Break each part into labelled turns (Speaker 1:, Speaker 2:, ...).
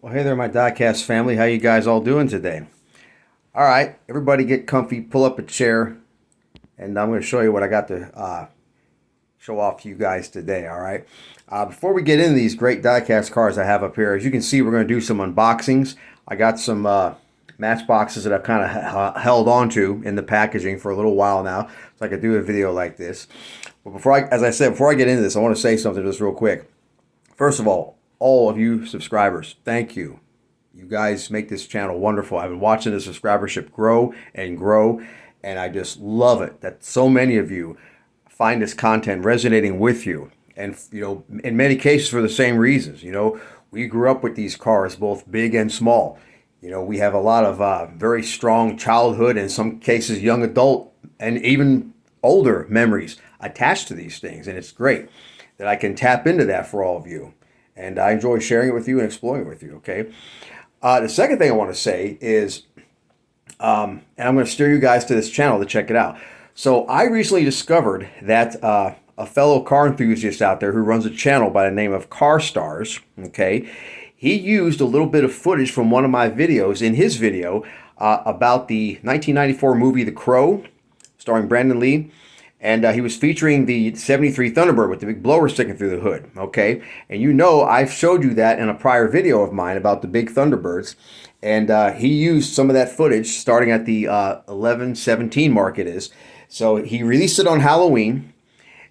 Speaker 1: Well, hey there, my diecast family. How you guys all doing today? All right, everybody get comfy, pull up a chair, and I'm going to show you what I got to show off to you guys today. All right. Before we get into these great diecast cars I have up here, as you can see, we're going to do some unboxings. I got some Matchboxes that I've kind of held on to in the packaging for a little while now, so I could do a video like this. But as I said, before I get into this, I want to say something just real quick. First of all of you subscribers, thank you. You guys make this channel wonderful. I've been watching the subscribership grow and grow, and I just love it that so many of you find this content resonating with you. And, in many cases for the same reasons. We grew up with these cars, both big and small. We have a lot of very strong childhood, in some cases young adult, and even older memories attached to these things. And it's great that I can tap into that for all of you. And I enjoy sharing it with you and exploring it with you, okay? The second thing I want to say is, and I'm going to steer you guys to this channel to check it out. So I recently discovered that a fellow car enthusiast out there who runs a channel by the name of Car Stars, okay, he used a little bit of footage from one of my videos in his video about the 1994 movie The Crow, starring Brandon Lee. And he was featuring the 73 Thunderbird with the big blower sticking through the hood, okay? And I've showed you that in a prior video of mine about the big Thunderbirds. And he used some of that footage starting at the 11/17 mark it is. So he released it on Halloween,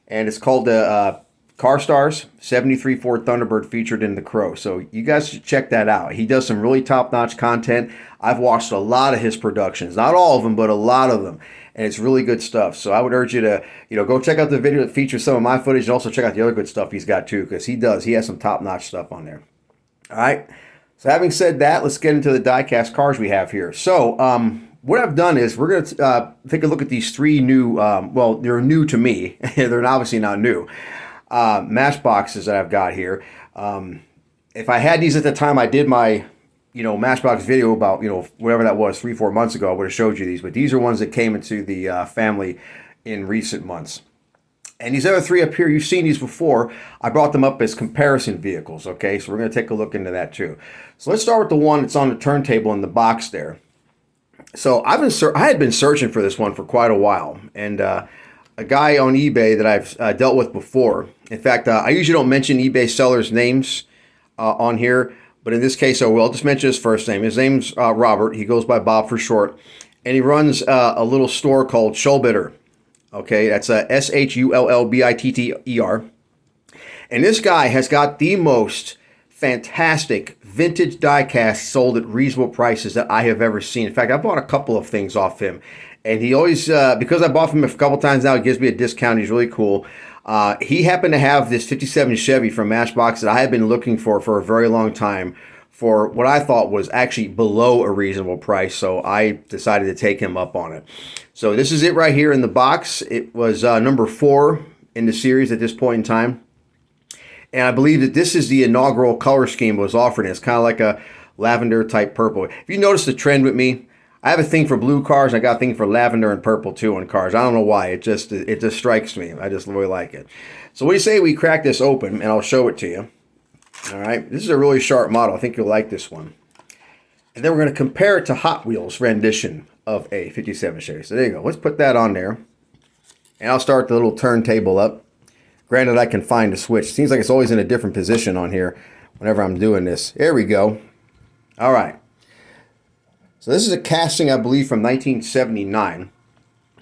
Speaker 1: and it's called the Car Stars 73 Ford Thunderbird featured in The Crow. So you guys should check that out. He does some really top-notch content. I've watched a lot of his productions. Not all of them, but a lot of them. And it's really good stuff. So I would urge you to, go check out the video that features some of my footage, and also check out the other good stuff he's got too, because he has some top-notch stuff on there. All right. So having said that, let's get into the diecast cars we have here. So what I've done is we're going to take a look at these three new, well, they're new to me. They're obviously not new. Matchboxes that I've got here. If I had these at the time I did my Matchbox video about, whatever that was, 3-4 months ago, I would have showed you these. But these are ones that came into the family in recent months. And these other three up here, you've seen these before. I brought them up as comparison vehicles, okay? So we're going to take a look into that too. So let's start with the one that's on the turntable in the box there. So I had been searching for this one for quite a while. And a guy on eBay that I've dealt with before. In fact, I usually don't mention eBay sellers' names on here. But in this case, I will. I'll just mention his first name. His name's Robert. He goes by Bob for short. And he runs a little store called Shullbitter. Okay, that's Shullbitter. And this guy has got the most fantastic vintage diecast sold at reasonable prices that I have ever seen. In fact, I bought a couple of things off him. And he always, because I bought from him a couple times now, he gives me a discount. He's really cool. He happened to have this 57 Chevy from Matchbox that I had been looking for a very long time for what I thought was actually below a reasonable price. So I decided to take him up on it. So this is it right here in the box. It was number 4 in the series at this point in time. And I believe that this is the inaugural color scheme was offered. It's kind of like a lavender type purple. If you notice the trend with me, I have a thing for blue cars. I got a thing for lavender and purple too on cars. I don't know why. It just strikes me. I just really like it. So what do you say we crack this open and I'll show it to you. All right. This is a really sharp model. I think you'll like this one. And then we're going to compare it to Hot Wheels rendition of a 57 Chevy. So there you go. Let's put that on there. And I'll start the little turntable up. Granted, I can find a switch. Seems like it's always in a different position on here whenever I'm doing this. There we go. All right. So this is a casting, I believe, from 1979.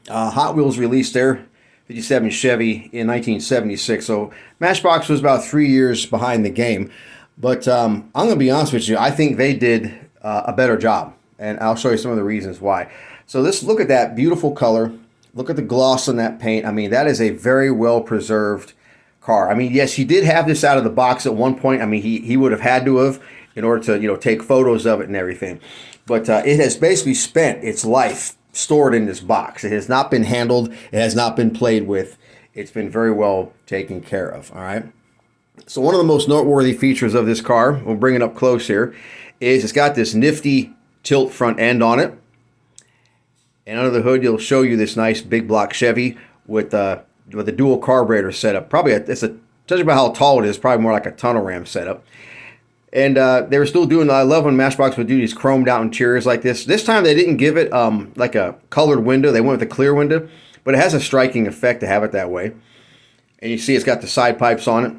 Speaker 1: Hot Wheels released their 57 Chevy in 1976. So Matchbox was about 3 years behind the game. But I'm going to be honest with you. I think they did a better job. And I'll show you some of the reasons why. So let's look at that beautiful color. Look at the gloss on that paint. I mean, that is a very well-preserved car. I mean, yes, he did have this out of the box at one point. I mean, he would have had to have in order to, take photos of it and everything. But it has basically spent its life stored in this box. It has not been handled. It has not been played with. It's been very well taken care of, all right? So one of the most noteworthy features of this car, we'll bring it up close here, is it's got this nifty tilt front end on it. And under the hood, you'll show you this nice big block Chevy with a dual carburetor setup. Probably, judging by how tall it is, probably more like a tunnel ram setup. And they were still doing, I love when Matchbox would do these chromed out interiors like this. This time they didn't give it like a colored window. They went with a clear window, but it has a striking effect to have it that way. And you see it's got the side pipes on it.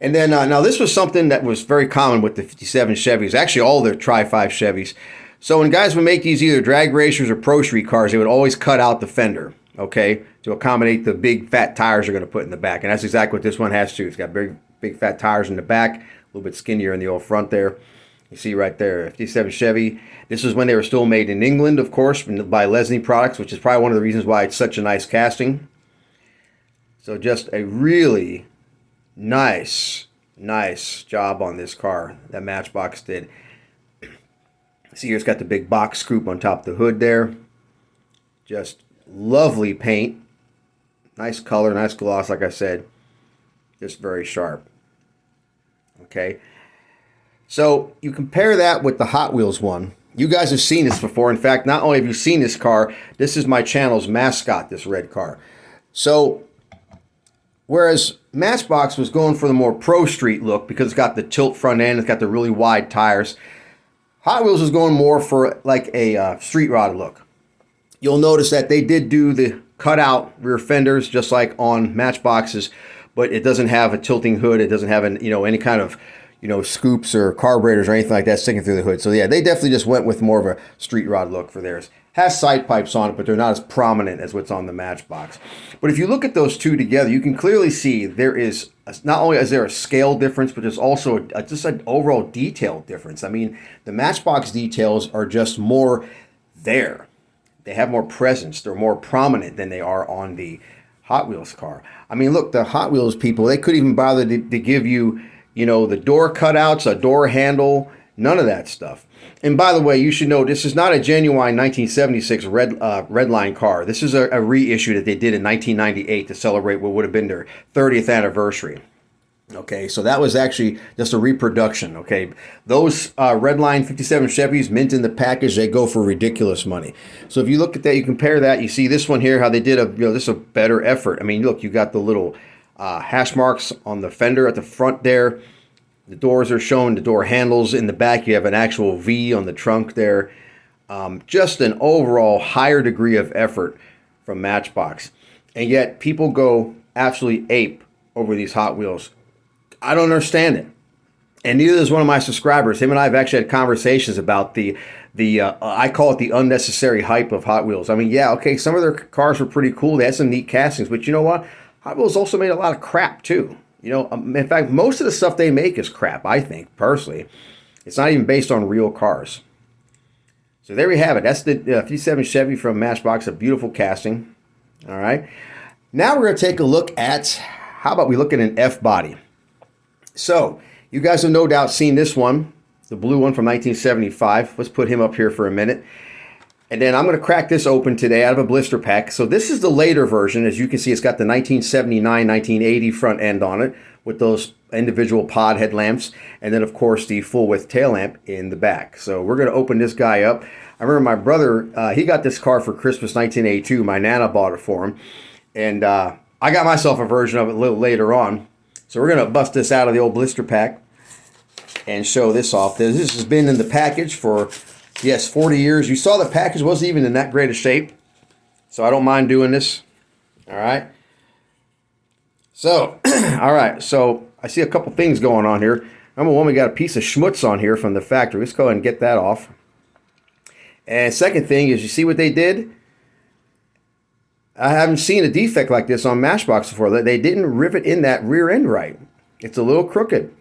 Speaker 1: And then now this was something that was very common with the 57 Chevys, actually all the Tri-5 Chevys. So when guys would make these either drag racers or pro street cars, they would always cut out the fender, okay, to accommodate the big fat tires they're going to put in the back. And that's exactly what this one has too. It's got big fat tires in the back, a little bit skinnier in the old front there. You see right there, 57 Chevy. This is when they were still made in England, of course, by Lesney Products, which is probably one of the reasons why it's such a nice casting. So just a really nice job on this car that Matchbox did. See here, it's got the big box scoop on top of the hood there. Just lovely paint. Nice color, nice gloss, like I said. Just very sharp. Okay. So you compare that with the Hot Wheels one. You guys have seen this before. In fact, not only have you seen this car, this is my channel's mascot, this red car. So whereas Matchbox was going for the more pro street look because it's got the tilt front end, it's got the really wide tires, Hot Wheels was going more for like a street rod look. You'll notice that they did do the cutout rear fenders just like on Matchboxes, but it doesn't have a tilting hood. It doesn't have any kind of scoops or carburetors or anything like that sticking through the hood. So yeah, they definitely just went with more of a street rod look for theirs. Has side pipes on it, but they're not as prominent as what's on the Matchbox. But if you look at those two together, you can clearly see there is, not only is there a scale difference, but there's also just an overall detail difference. I mean, the Matchbox details are just more there. They have more presence. They're more prominent than they are on the Hot Wheels car. I mean, look, the Hot Wheels people, they couldn't even bother to give you, the door cutouts, a door handle, none of that stuff. And by the way, you should know this is not a genuine 1976 red line car. This is a reissue that they did in 1998 to celebrate what would have been their 30th anniversary. Okay, so that was actually just a reproduction. Okay, those red line 57 Chevys mint in the package, they go for ridiculous money. So if you look at that, you compare that, you see this one here, how they did this is a better effort. I mean, look, you got the little hash marks on the fender at the front there. The doors are shown, the door handles in the back. You have an actual V on the trunk there. Just an overall higher degree of effort from Matchbox. And yet people go absolutely ape over these Hot Wheels. I don't understand it. And neither does one of my subscribers. Him and I have actually had conversations about the I call it the unnecessary hype of Hot Wheels. I mean, yeah, okay, some of their cars were pretty cool. They had some neat castings. But you know what? Hot Wheels also made a lot of crap too. In fact, most of the stuff they make is crap, I think, personally. It's not even based on real cars. So there we have it. That's the 57 Chevy from Matchbox, a beautiful casting. All right. Now we're going to take a look at, how about we look at an F-body. So you guys have no doubt seen this one, the blue one from 1975. Let's put him up here for a minute. And then I'm going to crack this open today out of a blister pack. So this is the later version. As you can see, it's got the 1979, 1980 front end on it with those individual pod headlamps. And then, of course, the full-width tail lamp in the back. So we're going to open this guy up. I remember my brother, he got this car for Christmas 1982. My Nana bought it for him. And I got myself a version of it a little later on. So we're going to bust this out of the old blister pack and show this off. This has been in the package for... yes, 40 years. You saw the package wasn't even in that great a shape. So I don't mind doing this. All right. So, all right. So I see a couple things going on here. Number one, we got a piece of schmutz on here from the factory. Let's go ahead and get that off. And second thing is, you see what they did? I haven't seen a defect like this on Matchbox before. They didn't rivet in that rear end right. It's a little crooked.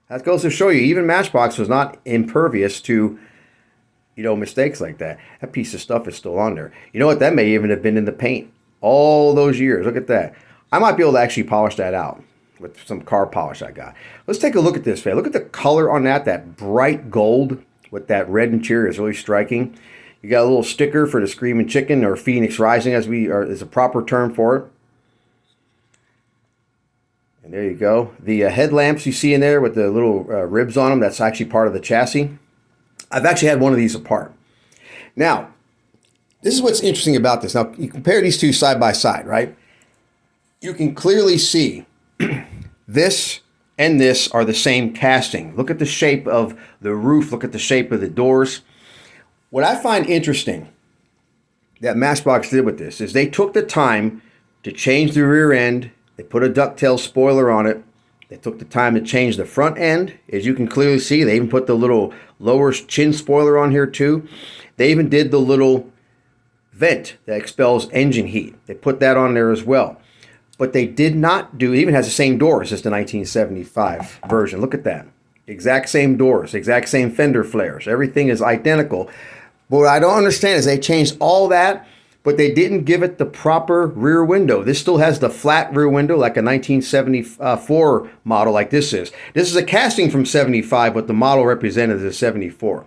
Speaker 1: That goes to show you, even Matchbox was not impervious to, mistakes like that. That piece of stuff is still on there. You know what? That may even have been in the paint all those years. Look at that. I might be able to actually polish that out with some car polish I got. Let's take a look at this, man. Look at the color on that. That bright gold with that red interior is really striking. You got a little sticker for the Screaming Chicken, or Phoenix Rising, is a proper term for it. And there you go. The headlamps you see in there with the little ribs on them, that's actually part of the chassis. I've actually had one of these apart. Now, this is what's interesting about this. Now, you compare these two side by side, right? You can clearly see this and this are the same casting. Look at the shape of the roof. Look at the shape of the doors. What I find interesting that Matchbox did with this is they took the time to change the rear end. They put a ducktail spoiler on it. They took the time to change the front end. As you can clearly see, they even put the little lower chin spoiler on here too. They even did the little vent that expels engine heat. They put that on there as well. But they did not do, it even has the same doors as the 1975 version. Look at that. Exact same doors, exact same fender flares. Everything is identical. But what I don't understand is they changed all that, but they didn't give it the proper rear window. This still has the flat rear window like a 1974 model like this is. This is a casting from 75, but the model represented is a 74.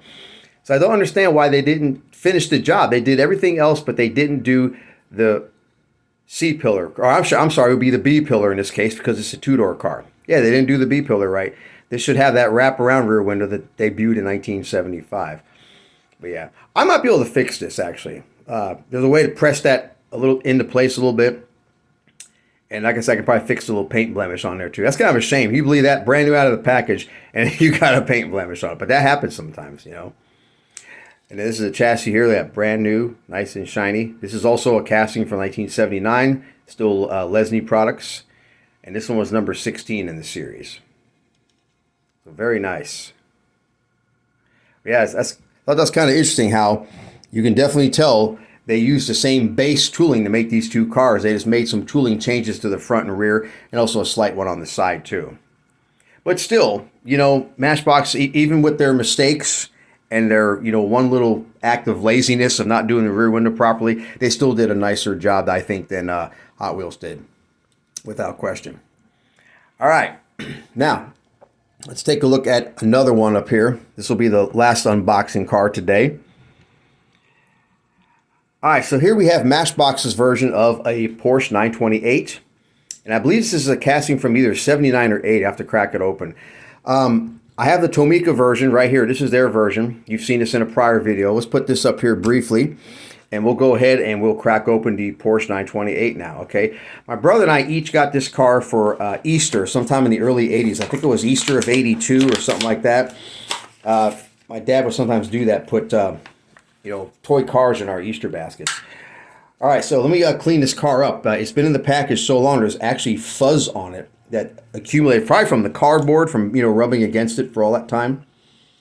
Speaker 1: So I don't understand why they didn't finish the job. They did everything else, but they didn't do the C-pillar. Or I'm sorry, it would be the B-pillar in this case because it's a two-door car. Yeah, they didn't do the B-pillar right. They should have that wraparound rear window that debuted in 1975. But yeah, I might be able to fix this actually. There's a way to press that a little into place a little bit. And like I said, I can probably fix a little paint blemish on there too. That's kind of a shame. You believe that brand new out of the package and you got a paint blemish on it. But that happens sometimes, you know. And this is a chassis here that brand new, nice and shiny. This is also a casting from 1979, still Lesney products. And this one was number 16 in the series. So very nice. Yeah, I thought that's kind of interesting how you can definitely tell they used the same base tooling to make these two cars. They just made some tooling changes to the front and rear and also a slight one on the side too. But still, you know, Matchbox, even with their mistakes and their, you know, one little act of laziness of not doing the rear window properly, they still did a nicer job, I think, than Hot Wheels did, without question. All right, now let's take a look at another one up here. This will be the last unboxing car today. All right, so here we have Matchbox's version of a Porsche 928. And I believe this is a casting from either 79 or 8. I have to crack it open. I have the Tomica version right here. This is their version. You've seen this in a prior video. Let's put this up here briefly. And we'll go ahead and we'll crack open the Porsche 928 now, okay? My brother and I each got this car for Easter sometime in the early 80s. I think it was Easter of 82 or something like that. My dad would sometimes do that, put you know, toy cars in our Easter baskets. All right, so let me clean this car up. It's been in the package so long, there's actually fuzz on it that accumulated probably from the cardboard, from, you know, rubbing against it for all that time.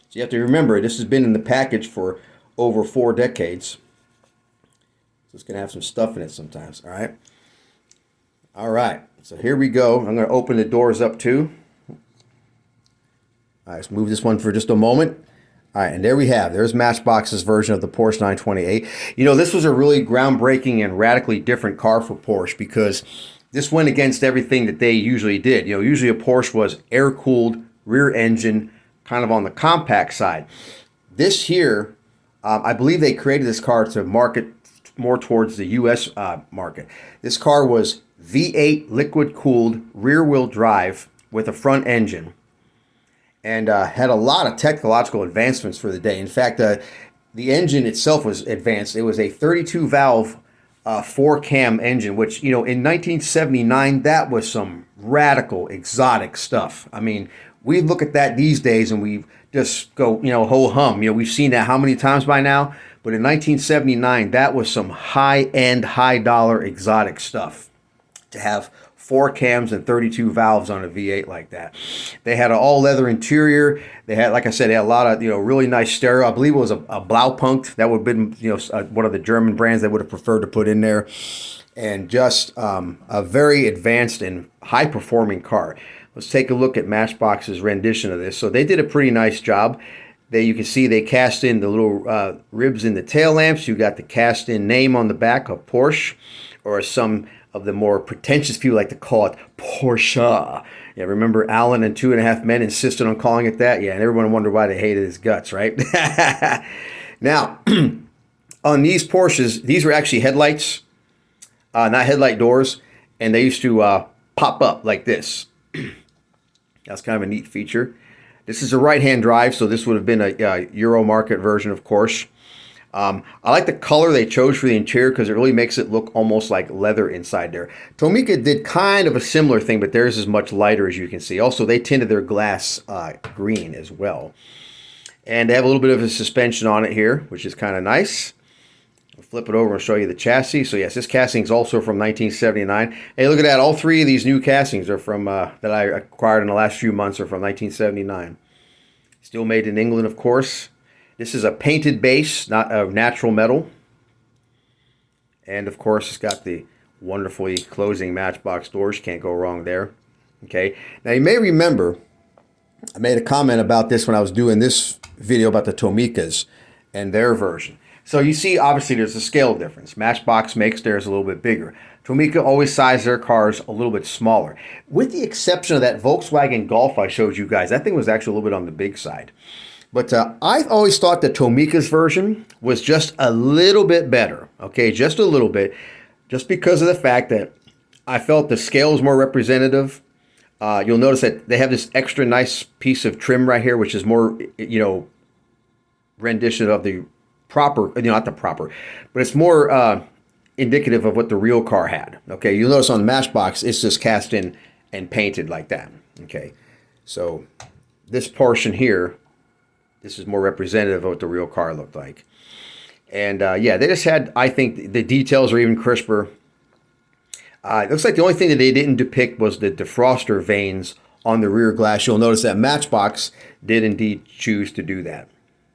Speaker 1: So you have to remember, this has been in the package for over 4 decades. So it's going to have some stuff in it sometimes, all right? All right, so here we go. I'm going to open the doors up too. All right, let's move this one for just a moment. All right, and there we have. There's Matchbox's version of the Porsche 928. You know, this was a really groundbreaking and radically different car for Porsche because this went against everything that they usually did. You know, usually a Porsche was air-cooled, rear engine, kind of on the compact side. This here, I believe they created this car to market more towards the U.S. Market. This car was V8 liquid-cooled, rear-wheel drive with a front engine. And had a lot of technological advancements for the day. In fact, the engine itself was advanced. It was a 32-valve 4-cam engine, which, you know, in 1979, that was some radical, exotic stuff. I mean, we look at that these days and we just go, you know, ho-hum. You know, we've seen that how many times by now? But in 1979, that was some high-end, high-dollar, exotic stuff to have 4 cams and 32 valves on a V8 like that. They had an all-leather interior. They had, like I said, they had a lot of, you know, really nice stereo. I believe it was a Blaupunkt. That would have been, you know, one of the German brands they would have preferred to put in there. And just a very advanced and high-performing car. Let's take a look at Matchbox's rendition of this. So they did a pretty nice job. You can see they cast in the little ribs in the tail lamps. You got the cast-in name on the back of Porsche, or some of the more pretentious people like to call it Porsche. Yeah, remember Alan and 2.5 Men insisted on calling it that? Yeah, and everyone wondered why they hated his guts, right? Now, on these Porsches, these were actually headlights, not headlight doors, and they used to pop up like this. That's kind of a neat feature. This is a right-hand drive, so this would have been a Euro market version, of course. I like the color they chose for the interior because it really makes it look almost like leather inside there. Tomica did kind of a similar thing, but theirs is much lighter, as you can see. Also, they tinted their glass green as well. And they have a little bit of a suspension on it here, which is kind of nice. I'll flip it over and show you the chassis. So yes, this casting is also from 1979. Hey, look at that. All three of these new castings are from that I acquired in the last few months are from 1979. Still made in England, of course. This is a painted base, not a natural metal. And of course, it's got the wonderfully closing Matchbox doors. Can't go wrong there. Okay. Now you may remember I made a comment about this when I was doing this video about the Tomicas and their version. So you see, obviously, there's a scale difference. Matchbox makes theirs a little bit bigger. Tomica always size their cars a little bit smaller. With the exception of that Volkswagen Golf I showed you guys. That thing was actually a little bit on the big side. But I've always thought that Tomica's version was just a little bit better. Okay, just a little bit. Just because of the fact that I felt the scale was more representative. You'll notice that they have this extra nice piece of trim right here, which is more, rendition of the proper, not the proper, but it's more indicative of what the real car had. Okay, you'll notice on the Matchbox, it's just cast in and painted like that. Okay, so this portion here, this is more representative of what the real car looked like. And yeah, they just had, I think the details are even crisper. It looks like the only thing that they didn't depict was the defroster vanes on the rear glass. You'll notice that Matchbox did indeed choose to do that.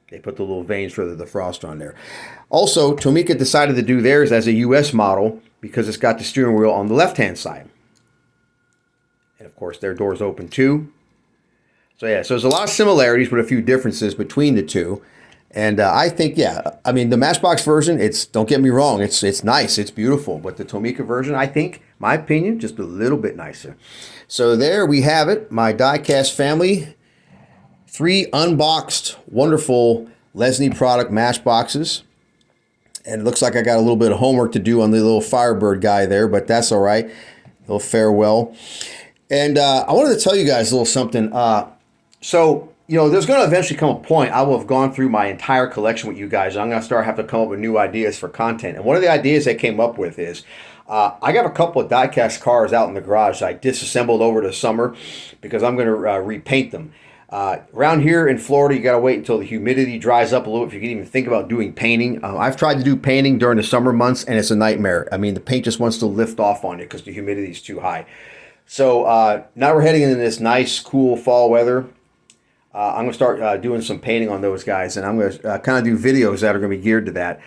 Speaker 1: They put the little vanes for the defroster on there. Also, Tomica decided to do theirs as a US model because it's got the steering wheel on the left-hand side. And of course, their doors open too. So yeah, so there's a lot of similarities but a few differences between the two. And I think, yeah, I mean, the Matchbox version, don't get me wrong, it's nice, it's beautiful. But the Tomica version, I think, my opinion, just a little bit nicer. So there we have it, my diecast family. 3 unboxed, wonderful Lesney product Matchboxes. And it looks like I got a little bit of homework to do on the little Firebird guy there, but that's all right. A little farewell. And I wanted to tell you guys a little something. So, there's going to eventually come a point I will have gone through my entire collection with you guys. I'm going to start having to come up with new ideas for content. And one of the ideas I came up with is I got a couple of diecast cars out in the garage that I disassembled over the summer because I'm going to repaint them. Around here in Florida, you got to wait until the humidity dries up a little if you can even think about doing painting. I've tried to do painting during the summer months, and it's a nightmare. I mean, the paint just wants to lift off on you because the humidity is too high. So now we're heading into this nice, cool fall weather. I'm going to start doing some painting on those guys, and I'm going to kind of do videos that are going to be geared to that,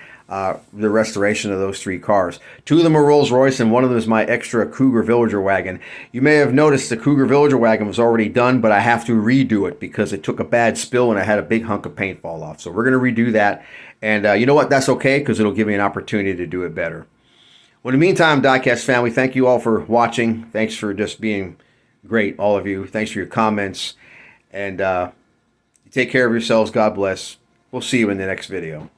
Speaker 1: the restoration of those 3 cars. 2 of them are Rolls Royce, and one of them is my extra Cougar Villager wagon. You may have noticed the Cougar Villager wagon was already done, but I have to redo it because it took a bad spill and I had a big hunk of paint fall off. So we're going to redo that, and you know what? That's okay because it'll give me an opportunity to do it better. Well, in the meantime, Diecast family, thank you all for watching. Thanks for just being great, all of you. Thanks for your comments, and take care of yourselves. God bless. We'll see you in the next video.